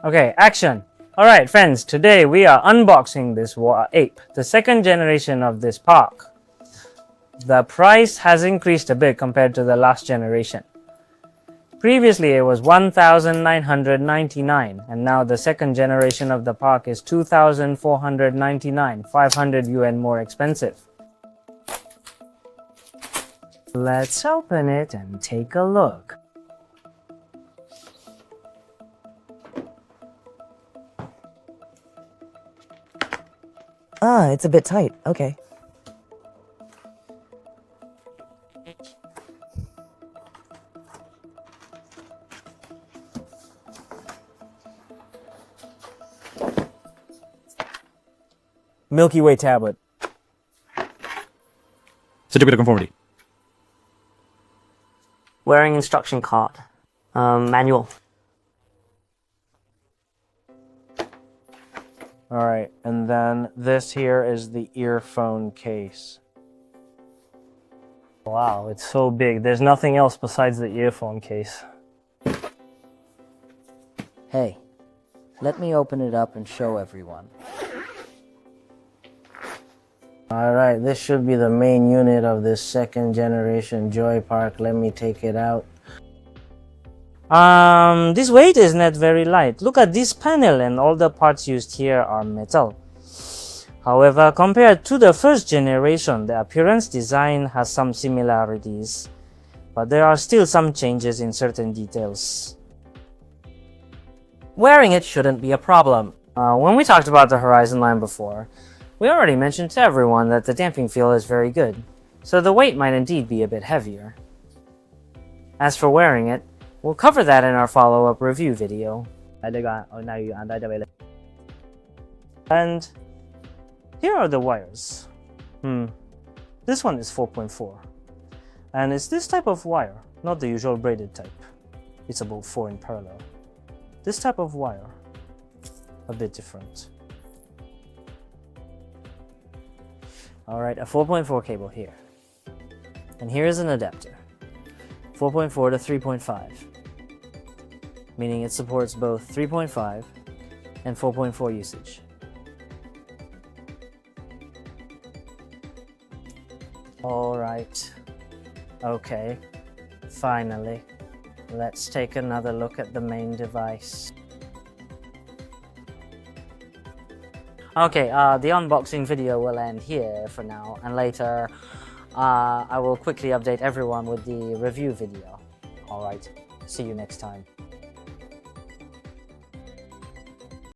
Okay, action! Alright friends, today we are unboxing this Ape, the second generation of this park. The price has increased a bit compared to the last generation. Previously it was 1,999 and now the second generation of the park is 2,499, 500 UN more expensive. Let's open it and take a look. Ah, it's a bit tight. Okay. Milky Way tablet. Certificate of conformity. Wearing instruction card. Manual. Alright, and then this here is the earphone case. Wow, it's so big. There's nothing else besides the earphone case. Hey, let me open it up and show everyone. Alright, this should be the main unit of this second generation Joy Park. Let me take it out. This weight is not very light. Look at this panel and all the parts used here are metal. However, compared to the first generation, the appearance design has some similarities, but there are still some changes in certain details. Wearing it shouldn't be a problem. When we talked about the Horizon line before, we already mentioned to everyone that the damping feel is very good, so the weight might indeed be a bit heavier. As for wearing it, we'll cover that in our follow-up review video. And here are the wires. This one is 4.4. And it's this type of wire, not the usual braided type. It's about 4 in parallel. This type of wire, a bit different. Alright, a 4.4 cable here. And here is an adapter. 4.4 to 3.5. Meaning it supports both 3.5 and 4.4 usage. Alright. Okay. Finally. Let's take another look at the main device. Okay, the unboxing video will end here for now, and later I will quickly update everyone with the review video. Alright, see you next time.